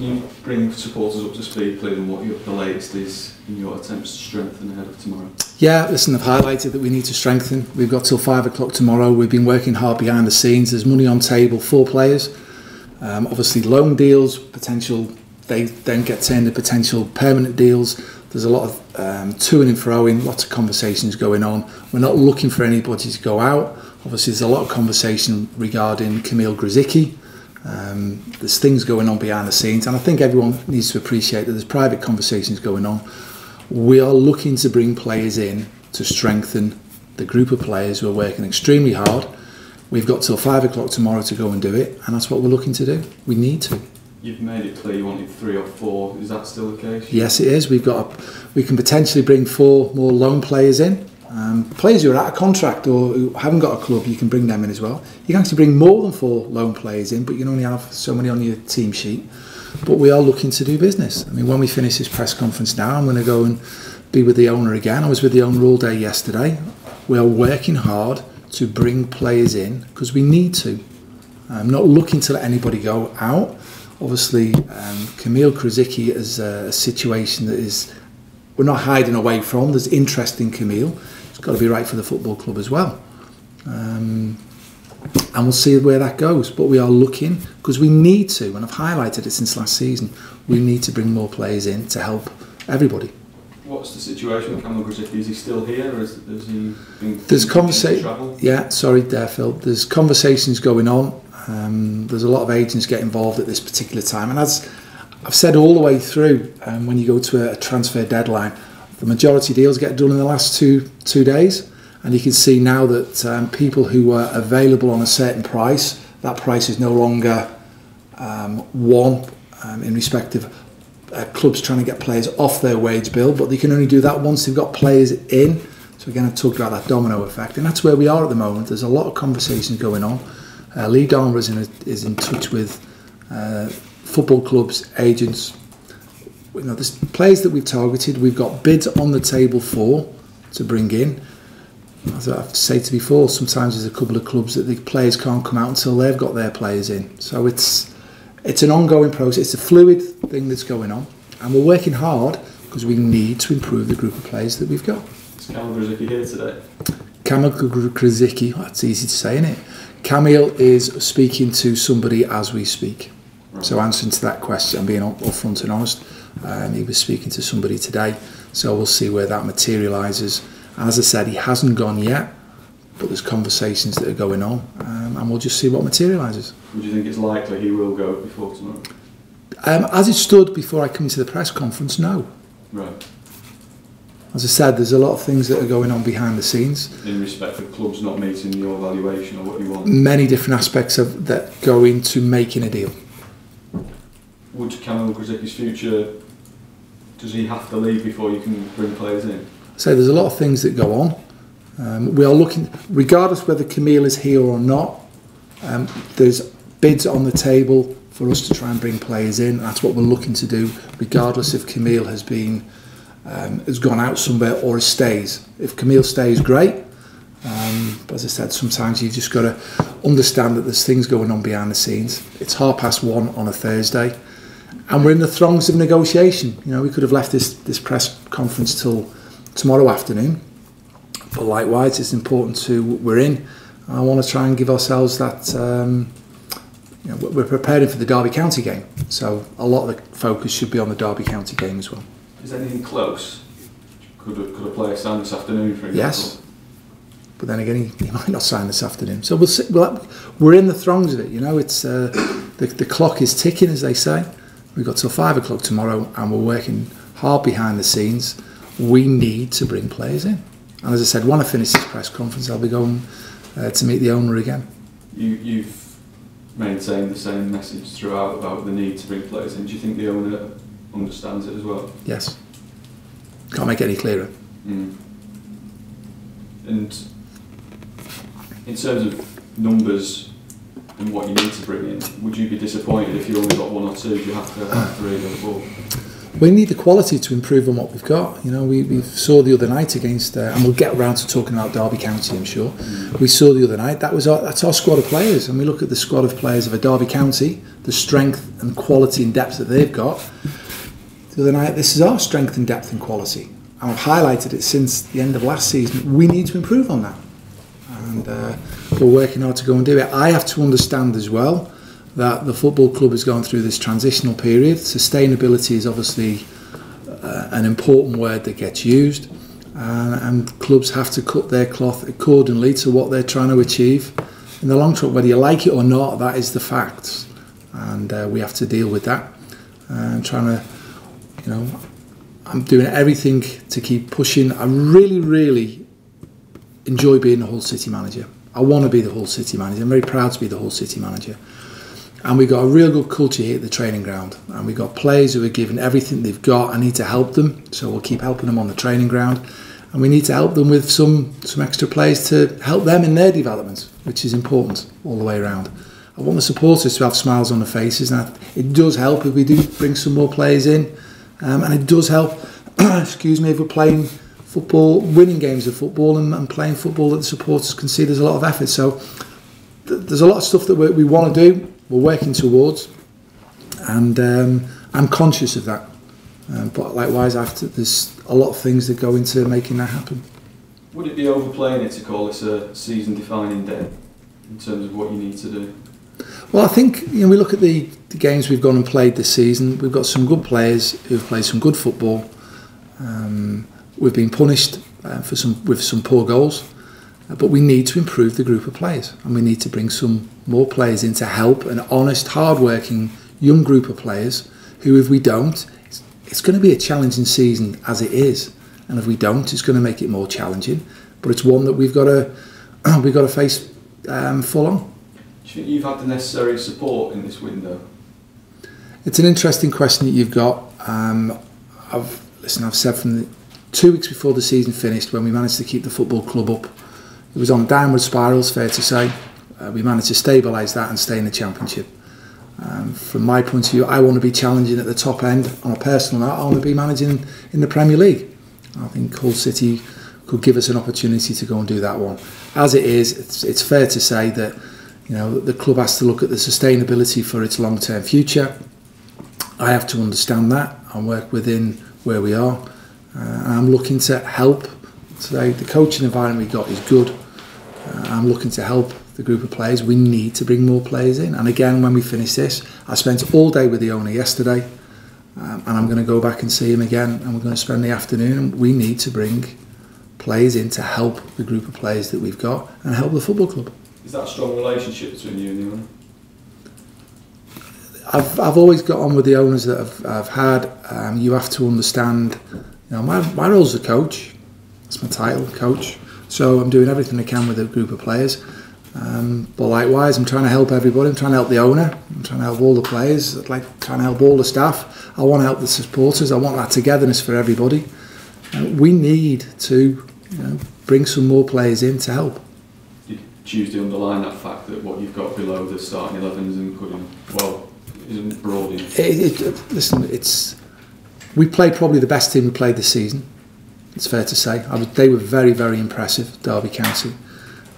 Can you bring supporters up to speed, please, on what the latest is in your attempts to strengthen ahead of tomorrow? Yeah, listen, I've highlighted that we need to strengthen. We've got till 5 o'clock tomorrow. We've been working hard behind the scenes. There's money on table for players. Obviously, loan deals, potential, they then get turned into potential permanent deals. There's a lot of to and fro-ing, lots of conversations going on. We're not looking for anybody to go out. Obviously, there's a lot of conversation regarding Kamil Grzycki. There's things going on behind the scenes, and I think everyone needs to appreciate that there's private conversations going on. We are looking to bring players in to strengthen the group of players who are working extremely hard. We've got till 5 o'clock tomorrow to go and do it, and that's what we're looking to do. We need to. You've made it clear you wanted 3 or 4. Is that still the case? Yes, it is. We can potentially bring 4 more loan players in. Players who are out of contract or who haven't got a club, you can bring them in as well. You can actually bring more than 4 loan players in, but you can only have so many on your team sheet. But we are looking to do business. I mean, when we finish this press conference now, I'm going to go and be with the owner again. I was with the owner all day yesterday. We are working hard to bring players in because we need to. I'm not looking to let anybody go out. Obviously, Kamil Grzycki is a situation that we're not hiding away from. There's interest in Kamil. It's got to be right for the football club as well. And we'll see where that goes. But we are looking, because we need to, and I've highlighted it since last season, we need to bring more players in to help everybody. What's the situation with Kamil Grzycki? Is he still here, or has he been travel? Yeah, sorry there, Phil. There's conversations going on. There's a lot of agents get involved at this particular time, and as I've said all the way through, when you go to a transfer deadline, the majority deals get done in the last two days, and you can see now that people who were available on a certain price, that price is no longer one in respect of clubs trying to get players off their wage bill, but they can only do that once they've got players in. So again, I've talked about that domino effect, and that's where we are at the moment. There's a lot of conversations going on. Lee Darmer is in touch with football clubs, agents. You know, there's players that we've targeted. We've got bids on the table for to bring in. As I've said to before, sometimes there's a couple of clubs that the players can't come out until they've got their players in. So it's an ongoing process. It's a fluid thing that's going on, and we're working hard because we need to improve the group of players that we've got. Is Kamil Grzycki here today? Kamil Grzycki, that's easy to say, isn't it? Kamil is speaking to somebody as we speak. Right. So answering to that question, I'm being upfront and honest, he was speaking to somebody today, so we'll see where that materialises. And as I said, he hasn't gone yet, but there's conversations that are going on, and we'll just see what materialises. Would you think it's likely he will go before tomorrow? As it stood before I come to the press conference, no. Right. As I said, there's a lot of things that are going on behind the scenes. In respect of clubs not meeting your valuation or what you want? Many different aspects of that go into making a deal. Would Kamil Grzycki's future, does he have to leave before you can bring players in? So there's a lot of things that go on. We are looking, regardless whether Kamil is here or not, there's bids on the table for us to try and bring players in. That's what we're looking to do, regardless if Kamil has gone out somewhere or stays. If Kamil stays, great. But as I said, sometimes you've just got to understand that there's things going on behind the scenes. It's 1:30 on a Thursday, and we're in the throngs of negotiation. You know, we could have left this press conference till tomorrow afternoon, but likewise, it's important we're in. I want to try and give ourselves that. You know, we're preparing for the Derby County game, so a lot of the focus should be on the Derby County game as well. Is anything close? Could a player sign this afternoon, for example? Yes. But then again, he might not sign this afternoon. So we'll see. We're in the throngs of it. You know, it's the clock is ticking, as they say. We've got till 5 o'clock tomorrow, and we're working hard behind the scenes. We need to bring players in. And as I said, when I finish this press conference, I'll be going to meet the owner again. You've maintained the same message throughout about the need to bring players in. Do you think the owner understands it as well? Yes. Can't make it any clearer. Mm. And in terms of numbers and what you need to bring in, would you be disappointed if you only got 1 or 2? Do you have to have 3 or 4? We need the quality to improve on what we've got. You know, we saw the other night against, and we'll get around to talking about Derby County, I'm sure. We saw the other night, that's our squad of players, and we look at the squad of players of a Derby County, the strength and quality and depth that they've got. The other night, this is our strength and depth and quality. And I've highlighted it since the end of last season. We need to improve on that. And we're working hard to go and do it. I have to understand as well that the football club is going through this transitional period. Sustainability is obviously an important word that gets used, and clubs have to cut their cloth accordingly to what they're trying to achieve in the long term. Whether you like it or not, that is the facts, and we have to deal with that. And trying to, you know, I'm doing everything to keep pushing. I really enjoy being the Hull City manager. I want to be the Hull City manager. I'm very proud to be the Hull City manager. And we've got a real good culture here at the training ground. And we've got players who are giving everything they've got. I need to help them, so we'll keep helping them on the training ground. And we need to help them with some extra players to help them in their development, which is important all the way around. I want the supporters to have smiles on their faces, and it does help if we do bring some more players in. And it does help, excuse me, if we're playing football, winning games of football and playing football that the supporters can see there's a lot of effort. So there's a lot of stuff that we want to do. We're working towards, and I'm conscious of that. But likewise, there's a lot of things that go into making that happen. Would it be overplaying it to call this a season-defining day in terms of what you need to do? Well, I think, you know, we look at the games we've gone and played this season. We've got some good players who've played some good football. We've been punished with some poor goals. But we need to improve the group of players, and we need to bring some more players in to help an honest, hard-working young group of players who, if we don't, it's going to be a challenging season as it is, and if we don't, it's going to make it more challenging. But it's one that we've got to face full on. Do you think you've had the necessary support in this window? It's an interesting question that you've got. I've said from 2 weeks before the season finished, when we managed to keep the football club up. It was on downward spirals, fair to say. We managed to stabilise that and stay in the Championship. From my point of view, I want to be challenging at the top end. On a personal note, I want to be managing in the Premier League. I think Hull City could give us an opportunity to go and do that one. As it is, it's fair to say that, you know, the club has to look at the sustainability for its long-term future. I have to understand that and work within where we are. And I'm looking to help. Today, the coaching environment we've got is good. I'm looking to help the group of players. We need to bring more players in. And again, when we finish this, I spent all day with the owner yesterday, and I'm going to go back and see him again, and we're going to spend the afternoon. We need to bring players in to help the group of players that we've got and help the football club. Is that a strong relationship between you and the owner? I've always got on with the owners that I've had. You have to understand, you know, my role's a coach. That's my title, coach. So I'm doing everything I can with a group of players. But likewise, I'm trying to help everybody. I'm trying to help the owner. I'm trying to help all the players. I'd like trying to help all the staff. I want to help the supporters. I want that togetherness for everybody. We need to, you know, bring some more players in to help. You choose to underline that fact that what you've got below the starting 11s isn't broad enough. Listen, we played probably the best team we played this season. It's fair to say. They were very, very impressive, Derby County.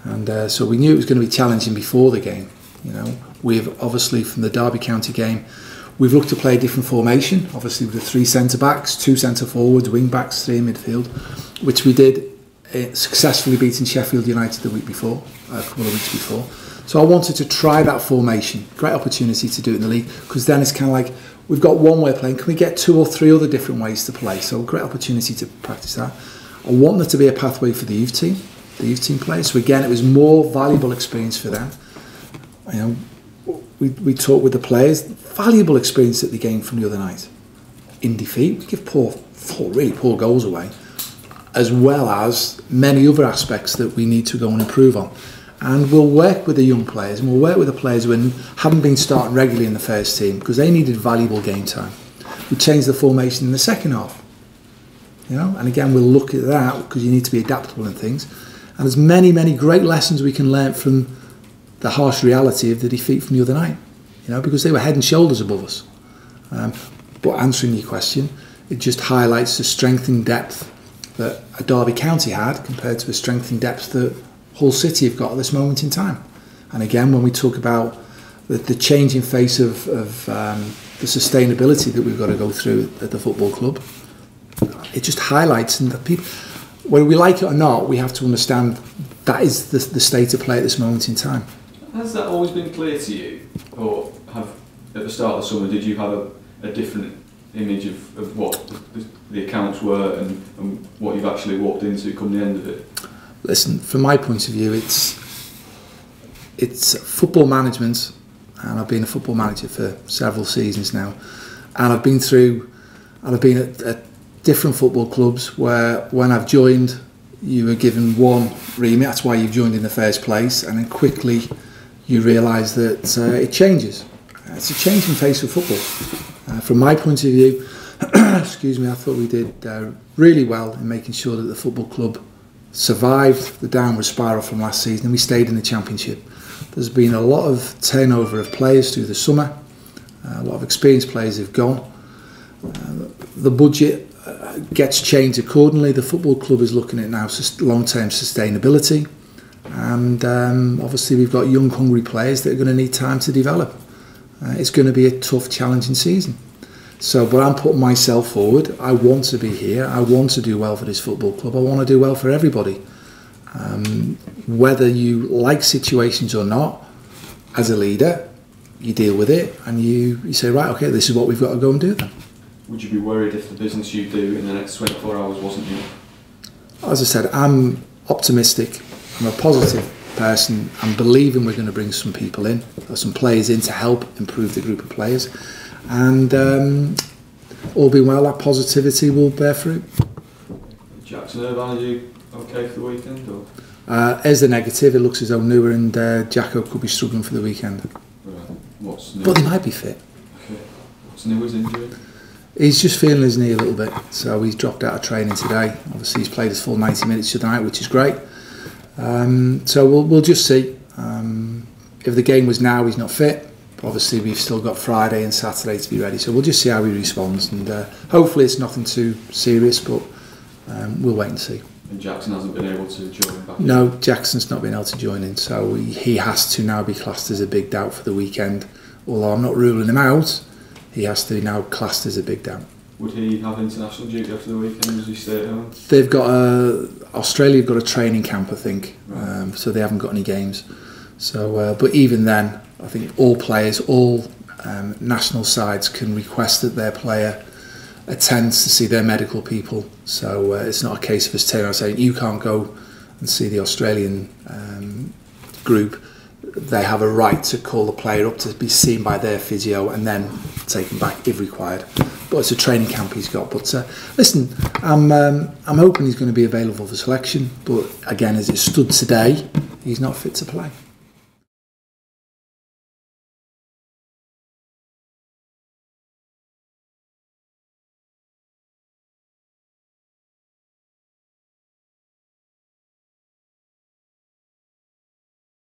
And so we knew it was going to be challenging before the game. You know, we've obviously, from the Derby County game, we've looked to play a different formation, obviously with the 3 centre-backs, 2 centre-forwards, wing-backs, 3 in midfield, which we did successfully beating Sheffield United the week before, a couple of weeks before. So I wanted to try that formation. Great opportunity to do it in the league, because then it's kind of like, we've got one way of playing, can we get 2 or 3 other different ways to play? So great opportunity to practice that. I want there to be a pathway for the youth team players. So again, it was more valuable experience for them. You know, we talked with the players, valuable experience that they gained from the other night. In defeat, we give really poor goals away, as well as many other aspects that we need to go and improve on. And we'll work with the young players, and we'll work with the players who haven't been starting regularly in the first team, because they needed valuable game time. We changed the formation in the second half. You know, and again, we'll look at that, because you need to be adaptable in things. And there's many, many great lessons we can learn from the harsh reality of the defeat from the other night. You know, because they were head and shoulders above us. But answering your question, it just highlights the strength and depth that a Derby County had compared to the strength and depth that Hull City have got at this moment in time. And again, when we talk about the changing face of the sustainability that we've got to go through at the football club, it just highlights, and that people, whether we like it or not, we have to understand that is the state of play at this moment in time. Has that always been clear to you, or at the start of the summer did you have a different image of what the accounts were and what you've actually walked into come the end of it? Listen, from my point of view, it's football management, and I've been a football manager for several seasons now, and I've been at different football clubs where when I've joined, you were given one remit, that's why you've joined in the first place, and then quickly you realise that it changes. It's a changing face of football. From my point of view, excuse me, I thought we did really well in making sure that the football club survived the downward spiral from last season and we stayed in the Championship. There's been a lot of turnover of players through the summer. A lot of experienced players have gone. The budget gets changed accordingly. The football club is looking at now long-term sustainability, and obviously we've got young, hungry players that are going to need time to develop. It's going to be a tough, challenging season. So, but I'm putting myself forward. I want to be here. I want to do well for this football club. I want to do well for everybody. Whether you like situations or not, as a leader, you deal with it and you say, right, okay, this is what we've got to go and do then. Would you be worried if the business you do in the next 24 hours wasn't you? As I said, I'm optimistic. I'm a positive person. I'm believing we're going to bring some people in, or some players in to help improve the group of players. And all being well, that positivity will bear fruit. Jackson Irvine, are you okay for the weekend? Or? As the negative, it looks as though Newer and Jacko could be struggling for the weekend. Right. What's new? But they might be fit. Okay. What's Newer's injury? He's just feeling his knee a little bit, so he's dropped out of training today. Obviously, he's played his full 90 minutes tonight, which is great. So we'll just see. If the game was now, he's not fit. But obviously, we've still got Friday and Saturday to be ready, so we'll just see how he responds. And hopefully, it's nothing too serious, but we'll wait and see. And Jackson hasn't been able to join back? No, Jackson's not been able to join in, so he has to now be classed as a big doubt for the weekend. Although I'm not ruling him out, he has to be now classed as a big doubt. Would he have international duty after the weekend? Does he stay at home? They've got Australia have got a training camp, I think, right. So they haven't got any games. So, but even then, I think all players, all national sides can request that their player attends to see their medical people. So it's not a case of us turning around saying you can't go and see the Australian group. They have a right to call the player up to be seen by their physio and then take him back if required. But it's a training camp he's got. But listen, I'm hoping he's going to be available for selection. But again, as it stood today, he's not fit to play.